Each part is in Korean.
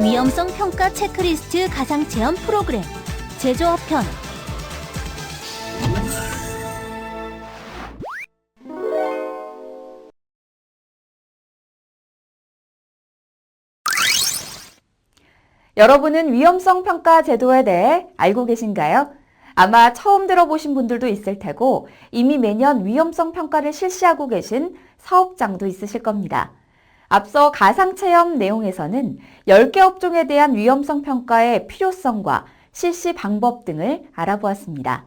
위험성 평가 체크리스트 가상체험 프로그램 제조업 편. 여러분은 위험성 평가 제도에 대해 알고 계신가요? 아마 처음 들어보신 분들도 있을 테고 이미 매년 위험성 평가를 실시하고 계신 사업장도 있으실 겁니다. 앞서 가상체험 내용에서는 10개 업종에 대한 위험성 평가의 필요성과 실시 방법 등을 알아보았습니다.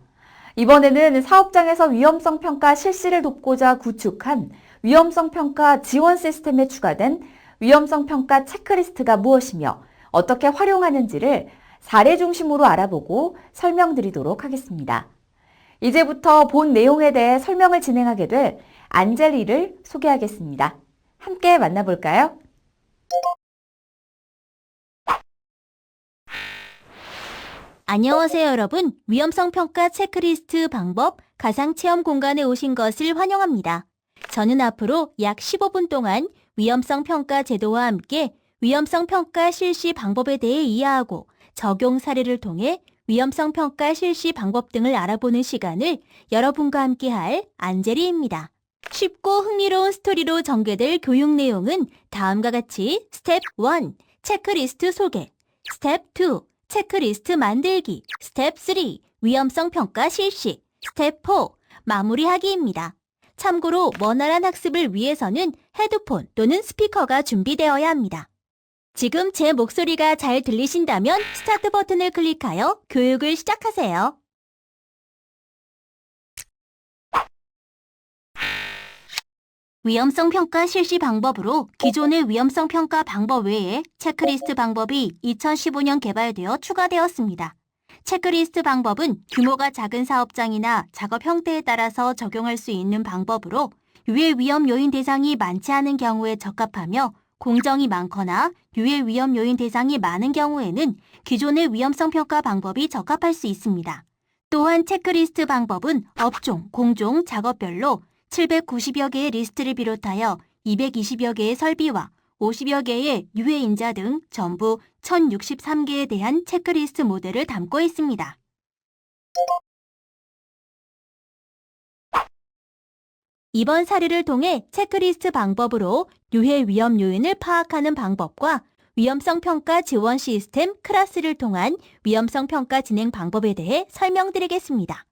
이번에는 사업장에서 위험성 평가 실시를 돕고자 구축한 위험성 평가 지원 시스템에 추가된 위험성 평가 체크리스트가 무엇이며 어떻게 활용하는지를 사례 중심으로 알아보고 설명드리도록 하겠습니다. 이제부터 본 내용에 대해 설명을 진행하게 될 안젤리를 소개하겠습니다. 함께 만나볼까요? 안녕하세요, 여러분. 위험성 평가 체크리스트 방법 가상체험 공간에 오신 것을 환영합니다. 저는 앞으로 약 15분 동안 위험성 평가 제도와 함께 위험성 평가 실시 방법에 대해 이해하고 적용 사례를 통해 위험성 평가 실시 방법 등을 알아보는 시간을 여러분과 함께 할 안젤리입니다. 쉽고 흥미로운 스토리로 전개될 교육 내용은 다음과 같이 스텝 1, 체크리스트 소개, 스텝 2, 체크리스트 만들기, 스텝 3, 위험성 평가 실시, 스텝 4, 마무리하기입니다. 참고로 원활한 학습을 위해서는 헤드폰 또는 스피커가 준비되어야 합니다. 지금 제 목소리가 잘 들리신다면 스타트 버튼을 클릭하여 교육을 시작하세요. 위험성 평가 실시 방법으로 기존의 위험성 평가 방법 외에 체크리스트 방법이 2015년 개발되어 추가되었습니다. 체크리스트 방법은 규모가 작은 사업장이나 작업 형태에 따라서 적용할 수 있는 방법으로 유해 위험 요인 대상이 많지 않은 경우에 적합하며 공정이 많거나 유해 위험 요인 대상이 많은 경우에는 기존의 위험성 평가 방법이 적합할 수 있습니다. 또한 체크리스트 방법은 업종, 공종, 작업별로 790여 개의 리스트를 비롯하여 220여 개의 설비와 50여 개의 유해 인자 등 전부 1063개에 대한 체크리스트 모델을 담고 있습니다. 이번 사례를 통해 체크리스트 방법으로 유해 위험 요인을 파악하는 방법과 위험성 평가 지원 시스템 크라스를 통한 위험성 평가 진행 방법에 대해 설명드리겠습니다.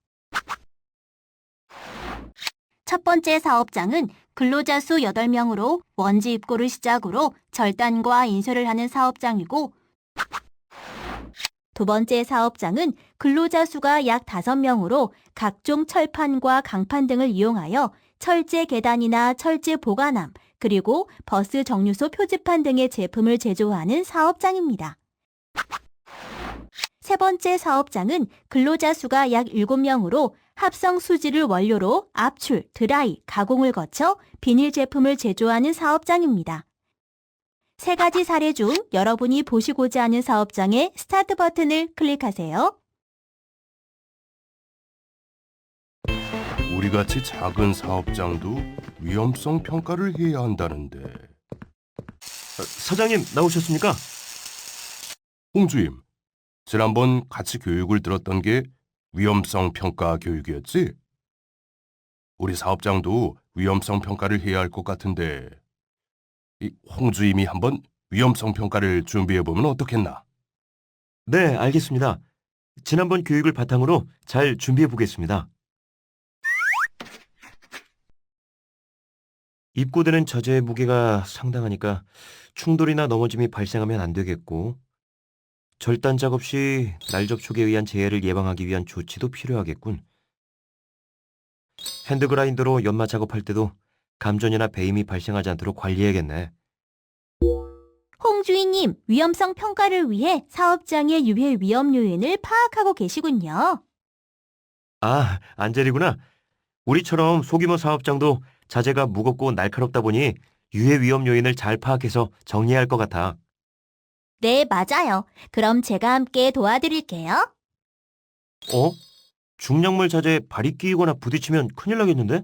첫 번째 사업장은 근로자 수 8명으로 원지 입고를 시작으로 절단과 인쇄를 하는 사업장이고, 두 번째 사업장은 근로자 수가 약 5명으로 각종 철판과 강판 등을 이용하여 철제 계단이나 철제 보관함, 그리고 버스 정류소 표지판 등의 제품을 제조하는 사업장입니다. 세 번째 사업장은 근로자 수가 약 7명으로 합성 수지를 원료로 압출, 드라이, 가공을 거쳐 비닐 제품을 제조하는 사업장입니다. 세 가지 사례 중 여러분이 보시고자 하는 사업장의 스타트 버튼을 클릭하세요. 우리같이 작은 사업장도 위험성 평가를 해야 한다는데. 사장님 나오셨습니까? 홍주임, 지난번 같이 교육을 들었던 게 위험성 평가 교육이었지? 우리 사업장도 위험성 평가를 해야 할 것 같은데, 홍주임이 한번 위험성 평가를 준비해보면 어떻겠나? 네, 알겠습니다. 지난번 교육을 바탕으로 잘 준비해 보겠습니다. 입고되는 자재의 무게가 상당하니까 충돌이나 넘어짐이 발생하면 안 되겠고, 절단 작업 시 날 접촉에 의한 재해를 예방하기 위한 조치도 필요하겠군. 핸드그라인더로 연마 작업할 때도 감전이나 배임이 발생하지 않도록 관리해야겠네. 홍 주인님, 위험성 평가를 위해 사업장의 유해 위험 요인을 파악하고 계시군요. 아, 안젤이구나. 우리처럼 소규모 사업장도 자재가 무겁고 날카롭다 보니 유해 위험 요인을 잘 파악해서 정리해야 할 것 같아. 네, 맞아요. 그럼 제가 함께 도와드릴게요. 어? 중량물 자재에 발이 끼이거나 부딪히면 큰일 나겠는데?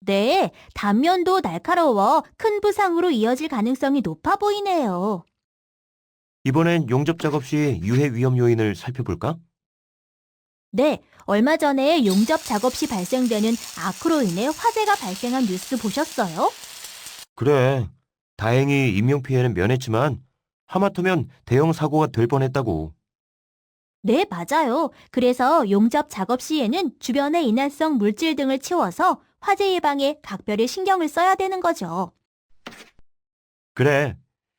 네, 단면도 날카로워 큰 부상으로 이어질 가능성이 높아 보이네요. 이번엔 용접 작업 시 유해 위험 요인을 살펴볼까? 네, 얼마 전에 용접 작업 시 발생되는 아크로 인해 화재가 발생한 뉴스 보셨어요? 그래. 다행히 인명피해는 면했지만 하마터면 대형 사고가 될 뻔했다고. 네, 맞아요. 그래서 용접 작업 시에는 주변의 인화성 물질 등을 치워서 화재 예방에 각별히 신경을 써야 되는 거죠. 그래.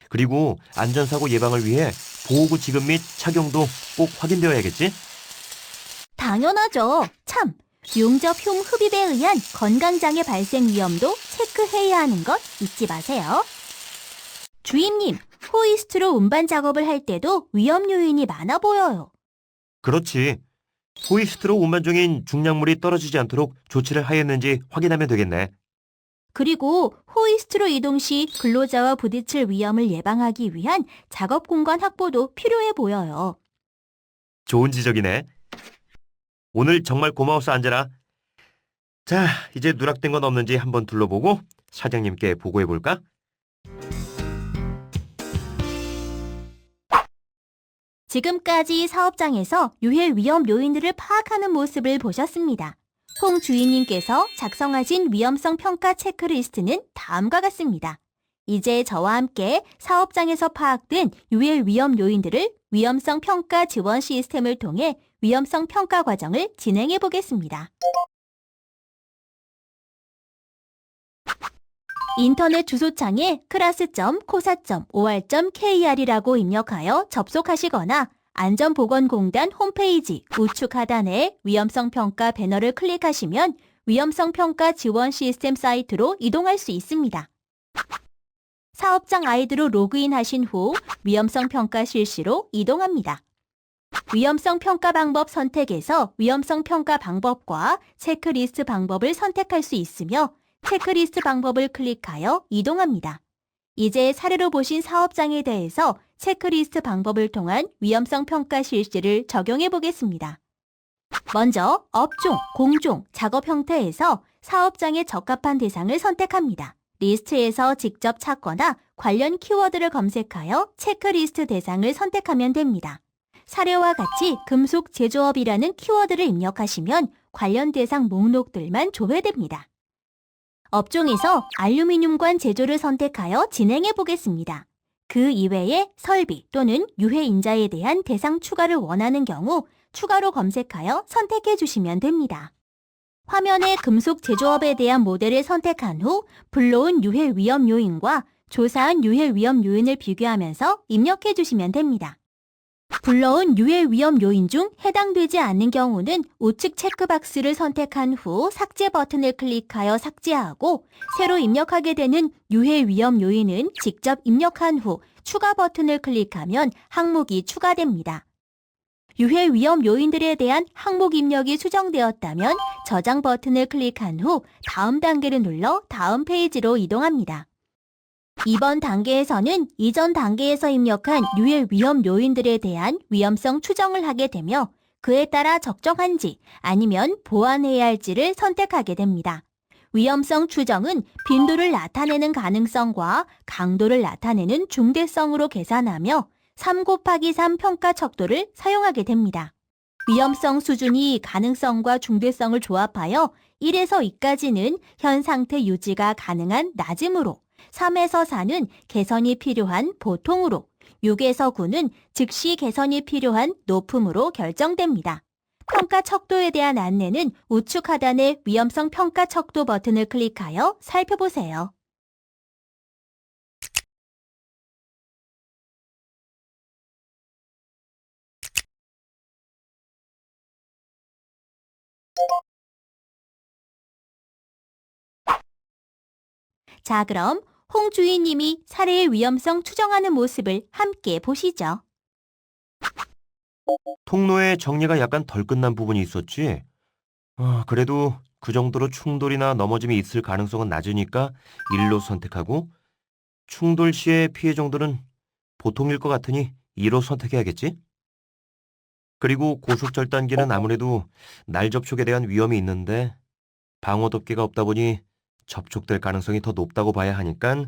그리고 안전사고 예방을 위해 보호구 지급 및 착용도 꼭 확인되어야겠지? 당연하죠. 참, 용접 흉 흡입에 의한 건강장애 발생 위험도 체크해야 하는 것 잊지 마세요. 주임님, 호이스트로 운반 작업을 할 때도 위험 요인이 많아 보여요. 그렇지. 호이스트로 운반 중인 중량물이 떨어지지 않도록 조치를 하였는지 확인하면 되겠네. 그리고 호이스트로 이동 시 근로자와 부딪힐 위험을 예방하기 위한 작업 공간 확보도 필요해 보여요. 좋은 지적이네. 오늘 정말 고마웠어, 안젤아. 자, 이제 누락된 건 없는지 한번 둘러보고 사장님께 보고해볼까? 지금까지 사업장에서 유해 위험 요인들을 파악하는 모습을 보셨습니다. 홍 주인님께서 작성하신 위험성 평가 체크리스트는 다음과 같습니다. 이제 저와 함께 사업장에서 파악된 유해 위험 요인들을 위험성 평가 지원 시스템을 통해 위험성 평가 과정을 진행해 보겠습니다. 인터넷 주소창에 class.cosa.or.kr이라고 입력하여 접속하시거나 안전보건공단 홈페이지 우측 하단에 위험성 평가 배너를 클릭하시면 위험성 평가 지원 시스템 사이트로 이동할 수 있습니다. 사업장 아이디로 로그인하신 후 위험성 평가 실시로 이동합니다. 위험성 평가 방법 선택에서 위험성 평가 방법과 체크리스트 방법을 선택할 수 있으며 체크리스트 방법을 클릭하여 이동합니다. 이제 사례로 보신 사업장에 대해서 체크리스트 방법을 통한 위험성 평가 실시를 적용해 보겠습니다. 먼저 업종, 공종, 작업 형태에서 사업장에 적합한 대상을 선택합니다. 리스트에서 직접 찾거나 관련 키워드를 검색하여 체크리스트 대상을 선택하면 됩니다. 사례와 같이 금속 제조업이라는 키워드를 입력하시면 관련 대상 목록들만 조회됩니다. 업종에서 알루미늄관 제조를 선택하여 진행해 보겠습니다. 그 이외에 설비 또는 유해 인자에 대한 대상 추가를 원하는 경우 추가로 검색하여 선택해 주시면 됩니다. 화면에 금속 제조업에 대한 모델을 선택한 후 불러온 유해 위험 요인과 조사한 유해 위험 요인을 비교하면서 입력해 주시면 됩니다. 불러온 유해 위험 요인 중 해당되지 않는 경우는 우측 체크박스를 선택한 후 삭제 버튼을 클릭하여 삭제하고 새로 입력하게 되는 유해 위험 요인은 직접 입력한 후 추가 버튼을 클릭하면 항목이 추가됩니다. 유해 위험 요인들에 대한 항목 입력이 수정되었다면 저장 버튼을 클릭한 후 다음 단계를 눌러 다음 페이지로 이동합니다. 이번 단계에서는 이전 단계에서 입력한 유해 위험 요인들에 대한 위험성 추정을 하게 되며 그에 따라 적정한지 아니면 보완해야 할지를 선택하게 됩니다. 위험성 추정은 빈도를 나타내는 가능성과 강도를 나타내는 중대성으로 계산하며 3곱하기3 평가 척도를 사용하게 됩니다. 위험성 수준이 가능성과 중대성을 조합하여 1에서 2까지는 현 상태 유지가 가능한 낮음으로 3에서 4는 개선이 필요한 보통으로, 6에서 9는 즉시 개선이 필요한 높음으로 결정됩니다. 평가 척도에 대한 안내는 우측 하단의 위험성 평가 척도 버튼을 클릭하여 살펴보세요. 자, 그럼 홍 주인님이 사례의 위험성 추정하는 모습을 함께 보시죠. 통로에 정리가 약간 덜 끝난 부분이 있었지. 그래도 그 정도로 충돌이나 넘어짐이 있을 가능성은 낮으니까 1로 선택하고 충돌 시의 피해 정도는 보통일 것 같으니 2로 선택해야겠지? 그리고 고속절단기는 아무래도 날 접촉에 대한 위험이 있는데 방어 덮개가 없다 보니 접촉될 가능성이 더 높다고 봐야 하니까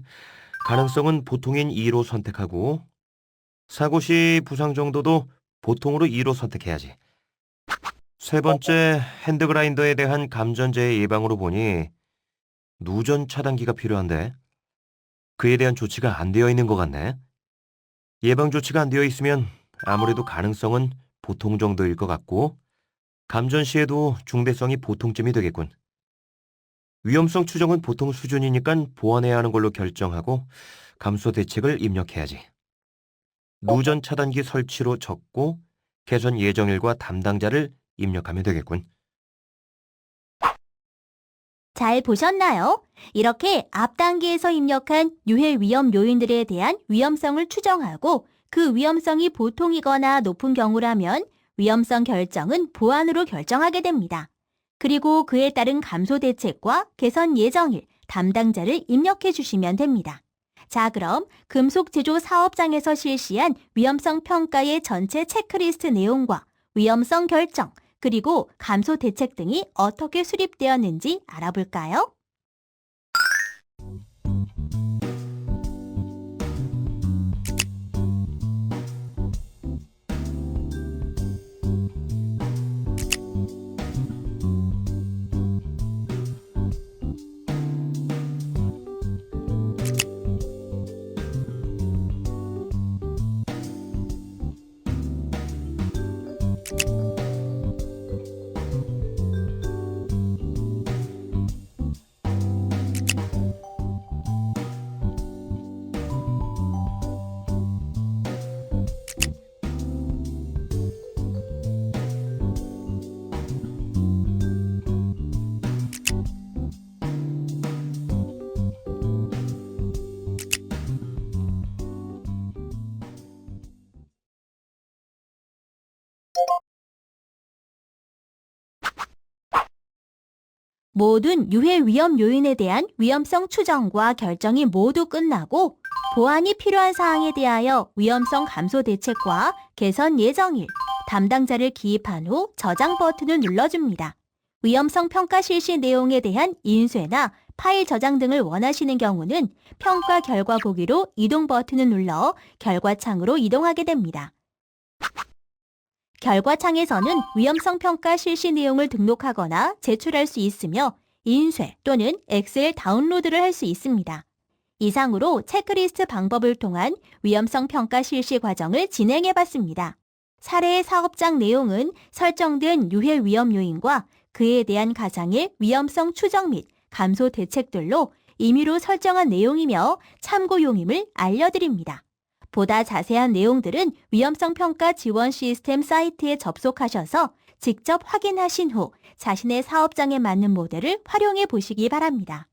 가능성은 보통인 2로 선택하고 사고 시 부상 정도도 보통으로 2로 선택해야지. 세 번째, 핸드그라인더에 대한 감전재해 예방으로 보니 누전 차단기가 필요한데 그에 대한 조치가 안 되어 있는 것 같네. 예방 조치가 안 되어 있으면 아무래도 가능성은 보통 정도일 것 같고 감전 시에도 중대성이 보통쯤이 되겠군. 위험성 추정은 보통 수준이니까 보완해야 하는 걸로 결정하고 감소 대책을 입력해야지. 누전 차단기 설치로 적고 개선 예정일과 담당자를 입력하면 되겠군. 잘 보셨나요? 이렇게 앞 단계에서 입력한 유해 위험 요인들에 대한 위험성을 추정하고 그 위험성이 보통이거나 높은 경우라면 위험성 결정은 보완으로 결정하게 됩니다. 그리고 그에 따른 감소 대책과 개선 예정일, 담당자를 입력해 주시면 됩니다. 자, 그럼 금속 제조 사업장에서 실시한 위험성 평가의 전체 체크리스트 내용과 위험성 결정, 그리고 감소 대책 등이 어떻게 수립되었는지 알아볼까요? 모든 유해 위험 요인에 대한 위험성 추정과 결정이 모두 끝나고 보완이 필요한 사항에 대하여 위험성 감소 대책과 개선 예정일, 담당자를 기입한 후 저장 버튼을 눌러줍니다. 위험성 평가 실시 내용에 대한 인쇄나 파일 저장 등을 원하시는 경우는 평가 결과 보기로 이동 버튼을 눌러 결과창으로 이동하게 됩니다. 결과창에서는 위험성 평가 실시 내용을 등록하거나 제출할 수 있으며 인쇄 또는 엑셀 다운로드를 할 수 있습니다. 이상으로 체크리스트 방법을 통한 위험성 평가 실시 과정을 진행해 봤습니다. 사례의 사업장 내용은 설정된 유해 위험 요인과 그에 대한 가상의 위험성 추정 및 감소 대책들로 임의로 설정한 내용이며 참고용임을 알려드립니다. 보다 자세한 내용들은 위험성 평가 지원 시스템 사이트에 접속하셔서 직접 확인하신 후 자신의 사업장에 맞는 모델을 활용해 보시기 바랍니다.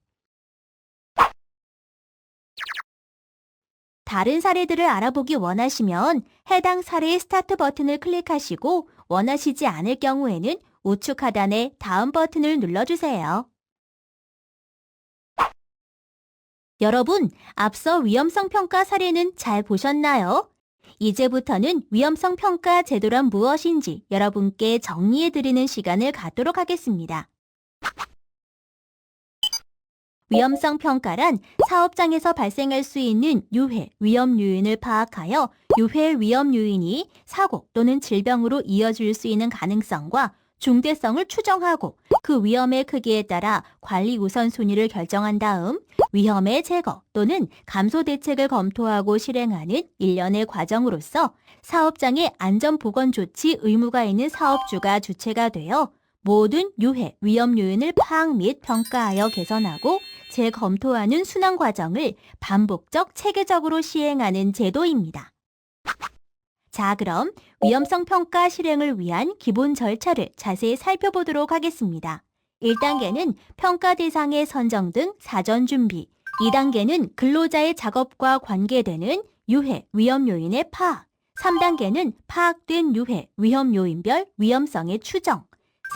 다른 사례들을 알아보기 원하시면 해당 사례의 스타트 버튼을 클릭하시고 원하시지 않을 경우에는 우측 하단의 다음 버튼을 눌러주세요. 여러분, 앞서 위험성 평가 사례는 잘 보셨나요? 이제부터는 위험성 평가 제도란 무엇인지 여러분께 정리해드리는 시간을 갖도록 하겠습니다. 위험성 평가란 사업장에서 발생할 수 있는 유해, 위험 요인을 파악하여 유해 위험 요인이 사고 또는 질병으로 이어질 수 있는 가능성과 중대성을 추정하고 그 위험의 크기에 따라 관리 우선순위를 결정한 다음 위험의 제거 또는 감소 대책을 검토하고 실행하는 일련의 과정으로서 사업장의 안전보건 조치 의무가 있는 사업주가 주체가 되어 모든 유해, 위험 요인을 파악 및 평가하여 개선하고 재검토하는 순환 과정을 반복적 체계적으로 시행하는 제도입니다. 자, 그럼 위험성 평가 실행을 위한 기본 절차를 자세히 살펴보도록 하겠습니다. 1단계는 평가 대상의 선정 등 사전 준비, 2단계는 근로자의 작업과 관계되는 유해, 위험 요인의 파악, 3단계는 파악된 유해, 위험 요인별 위험성의 추정,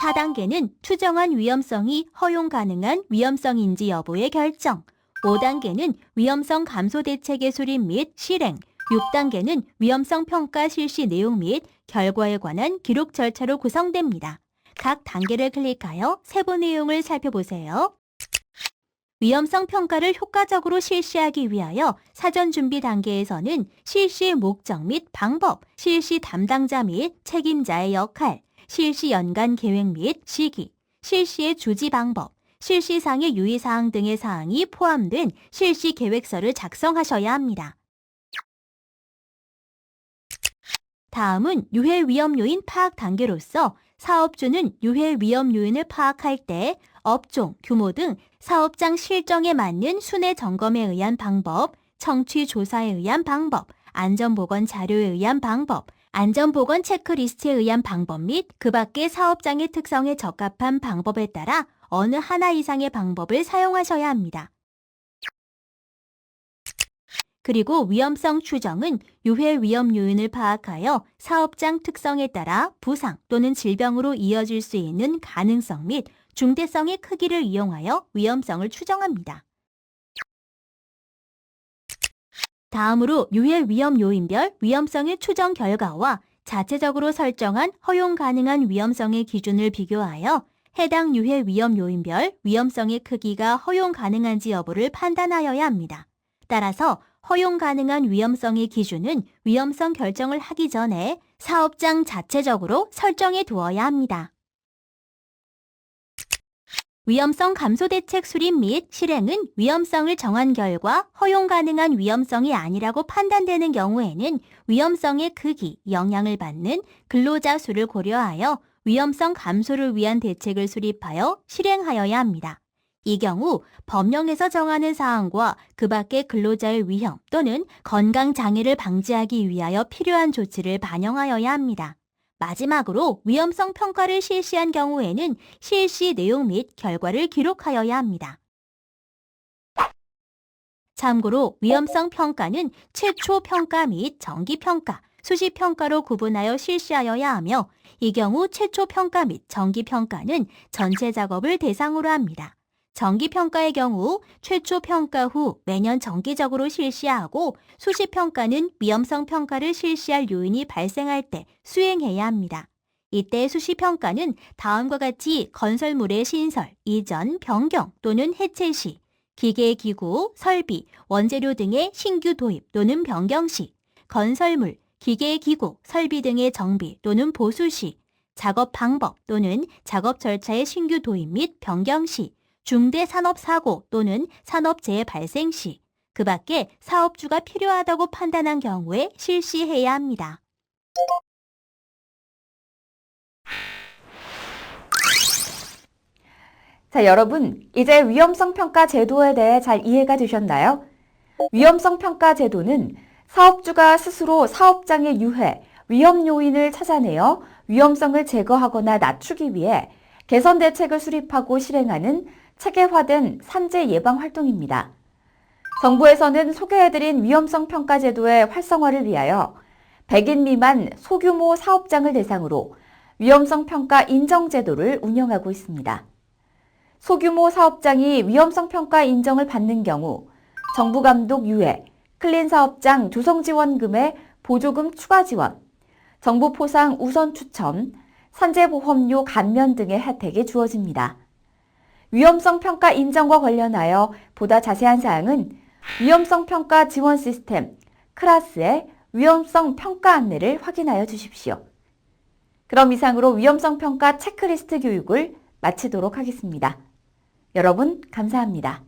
4단계는 추정한 위험성이 허용 가능한 위험성인지 여부의 결정, 5단계는 위험성 감소 대책의 수립 및 실행, 6단계는 위험성 평가 실시 내용 및 결과에 관한 기록 절차로 구성됩니다. 각 단계를 클릭하여 세부 내용을 살펴보세요. 위험성 평가를 효과적으로 실시하기 위하여 사전 준비 단계에서는 실시의 목적 및 방법, 실시 담당자 및 책임자의 역할, 실시 연간 계획 및 시기, 실시의 주지 방법, 실시상의 유의사항 등의 사항이 포함된 실시 계획서를 작성하셔야 합니다. 다음은 유해 위험 요인 파악 단계로서 사업주는 유해 위험 요인을 파악할 때 업종, 규모 등 사업장 실정에 맞는 순회 점검에 의한 방법, 청취 조사에 의한 방법, 안전보건 자료에 의한 방법, 안전보건 체크리스트에 의한 방법 및 그 밖의 사업장의 특성에 적합한 방법에 따라 어느 하나 이상의 방법을 사용하셔야 합니다. 그리고 위험성 추정은 유해 위험 요인을 파악하여 사업장 특성에 따라 부상 또는 질병으로 이어질 수 있는 가능성 및 중대성의 크기를 이용하여 위험성을 추정합니다. 다음으로 유해 위험 요인별 위험성의 추정 결과와 자체적으로 설정한 허용 가능한 위험성의 기준을 비교하여 해당 유해 위험 요인별 위험성의 크기가 허용 가능한지 여부를 판단하여야 합니다. 따라서 허용 가능한 위험성의 기준은 위험성 결정을 하기 전에 사업장 자체적으로 설정해 두어야 합니다. 위험성 감소 대책 수립 및 실행은 위험성을 정한 결과 허용 가능한 위험성이 아니라고 판단되는 경우에는 위험성의 크기, 영향을 받는 근로자 수를 고려하여 위험성 감소를 위한 대책을 수립하여 실행하여야 합니다. 이 경우 법령에서 정하는 사항과 그 밖의 근로자의 위험 또는 건강 장애를 방지하기 위하여 필요한 조치를 반영하여야 합니다. 마지막으로 위험성 평가를 실시한 경우에는 실시 내용 및 결과를 기록하여야 합니다. 참고로 위험성 평가는 최초 평가 및 정기 평가, 수시 평가로 구분하여 실시하여야 하며 이 경우 최초 평가 및 정기 평가는 전체 작업을 대상으로 합니다. 정기 평가의 경우 최초 평가 후 매년 정기적으로 실시하고 수시 평가는 위험성 평가를 실시할 요인이 발생할 때 수행해야 합니다. 이때 수시 평가는 다음과 같이 건설물의 신설, 이전, 변경 또는 해체 시, 기계, 기구, 설비, 원재료 등의 신규 도입 또는 변경 시, 건설물, 기계, 기구, 설비 등의 정비 또는 보수 시, 작업 방법 또는 작업 절차의 신규 도입 및 변경 시, 중대 산업사고 또는 산업재해 발생 시, 그 밖에 사업주가 필요하다고 판단한 경우에 실시해야 합니다. 자, 여러분, 이제 위험성 평가 제도에 대해 잘 이해가 되셨나요? 위험성 평가 제도는 사업주가 스스로 사업장의 유해, 위험 요인을 찾아내어 위험성을 제거하거나 낮추기 위해 개선 대책을 수립하고 실행하는 체계화된 산재 예방 활동입니다. 정부에서는 소개해드린 위험성 평가 제도의 활성화를 위하여 100인 미만 소규모 사업장을 대상으로 위험성 평가 인정 제도를 운영하고 있습니다. 소규모 사업장이 위험성 평가 인정을 받는 경우 정부 감독 유예, 클린 사업장 조성 지원금의 보조금 추가 지원, 정부 포상 우선 추첨, 산재보험료 감면 등의 혜택이 주어집니다. 위험성 평가 인정과 관련하여 보다 자세한 사항은 위험성 평가 지원 시스템 크라스의 위험성 평가 안내를 확인하여 주십시오. 그럼 이상으로 위험성 평가 체크리스트 교육을 마치도록 하겠습니다. 여러분 감사합니다.